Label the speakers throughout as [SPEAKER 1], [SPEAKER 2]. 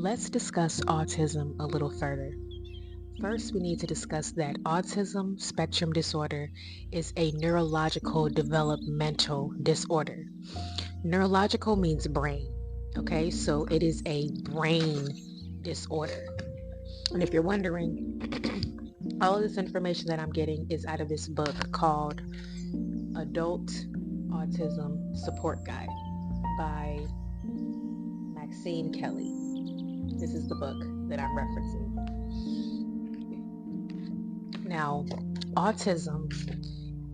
[SPEAKER 1] Let's discuss autism a little further. First, we need to discuss that autism spectrum disorder is a neurological developmental disorder. Neurological means brain, okay? So it is a brain disorder. And if you're wondering, all of this information that I'm getting is out of this book called Adult Autism Support Guide by Maxine Kelly. This is the book that I'm referencing. Now, autism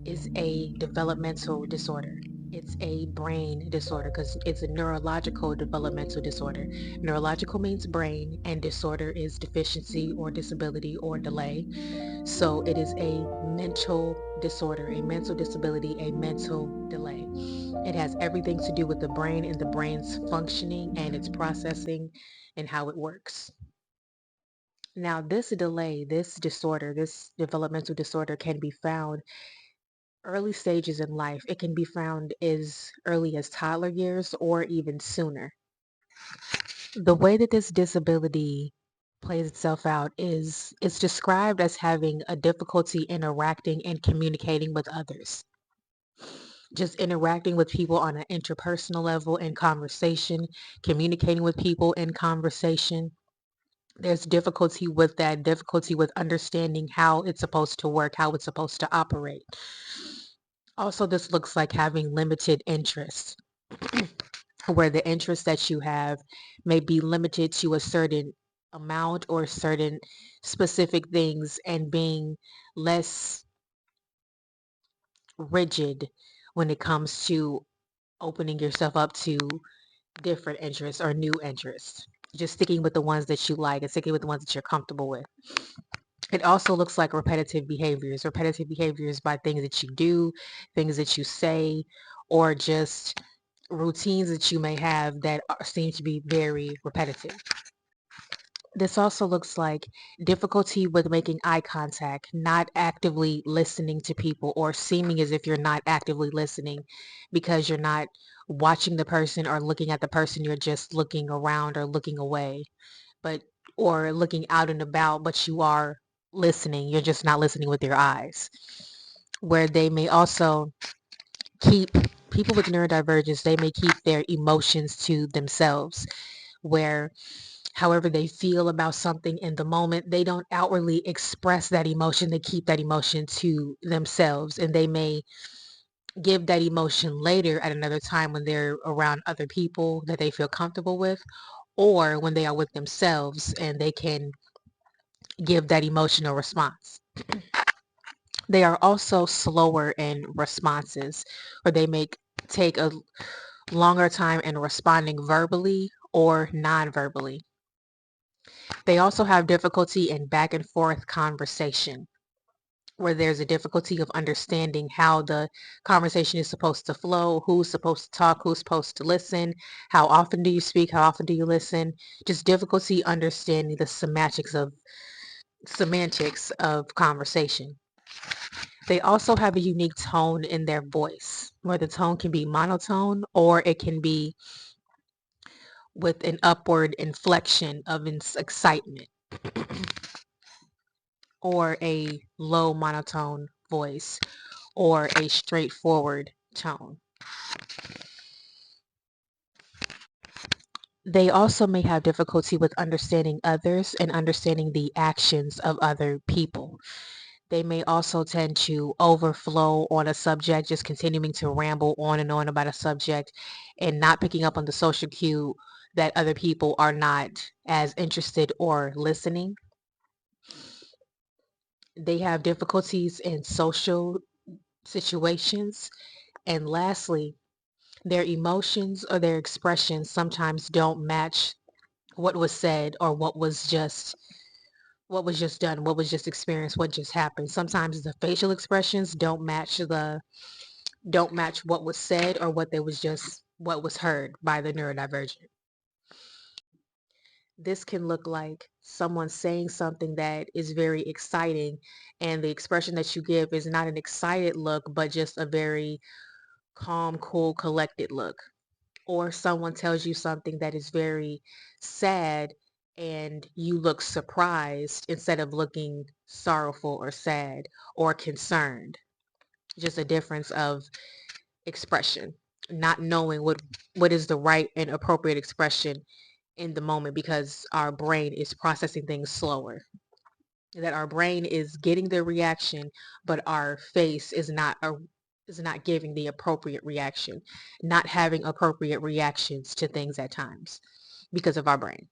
[SPEAKER 1] is a developmental disorder. It's a brain disorder because it's a neurological developmental disorder. Neurological means brain, and disorder is deficiency or disability or delay. So it is a mental disorder, a mental disability, a mental delay. It has everything to do with the brain and the brain's functioning and its processing and how it works. Now, this delay, this disorder, this developmental disorder can be found early stages in life. It can be found as early as toddler years or even sooner. The way that this disability plays itself out is it's described as having a difficulty interacting and communicating with others. Just interacting with people on an interpersonal level in conversation, communicating with people in conversation. There's difficulty with that, difficulty with understanding how it's supposed to work, how it's supposed to operate. Also, this looks like having limited interests, where the interest that you have may be limited to a certain amount or certain specific things and being less rigid when it comes to opening yourself up to different interests or new interests. Just sticking with the ones that you like and sticking with the ones that you're comfortable with. It also looks like repetitive behaviors by things that you do, things that you say, or just routines that you may have that seem to be very repetitive. This also looks like difficulty with making eye contact, not actively listening to people, or seeming as if you're not actively listening because you're not watching the person or looking at the person, you're just looking around or looking away, but or looking out and about, but you are listening. You're just not listening with your eyes. Where they may also keep people with neurodivergence, they may keep their emotions to themselves, where however they feel about something in the moment, they don't outwardly express that emotion. They keep that emotion to themselves, and they may give that emotion later at another time when they're around other people that they feel comfortable with, or when they are with themselves and they can give that emotional response. They are also slower in responses, or they may take a longer time in responding verbally or non-verbally. They also have difficulty in back and forth conversation, where there's a difficulty of understanding how the conversation is supposed to flow, who's supposed to talk, who's supposed to listen, how often do you speak, how often do you listen, just difficulty understanding the semantics of conversation. They also have a unique tone in their voice, where the tone can be monotone or it can be with an upward inflection of excitement, or a low monotone voice, or a straightforward tone. They also may have difficulty with understanding others and understanding the actions of other people. They may also tend to overflow on a subject, just continuing to ramble on and on about a subject and not picking up on the social cue that other people are not as interested or listening. They have difficulties in social situations. And lastly, their emotions or their expressions sometimes don't match what was said or what was just done, what was just experienced, what just happened. Sometimes the facial expressions don't match what was said or what was heard by the neurodivergent. This can look like someone saying something that is very exciting, and the expression that you give is not an excited look, but just a very calm, cool, collected look. Or someone tells you something that is very sad, and you look surprised instead of looking sorrowful or sad or concerned. Just a difference of expression, not knowing what is the right and appropriate expression in the moment because our brain is processing things slower. That our brain is getting the reaction, but our face is not giving the appropriate reaction, not having appropriate reactions to things at times because of our brain.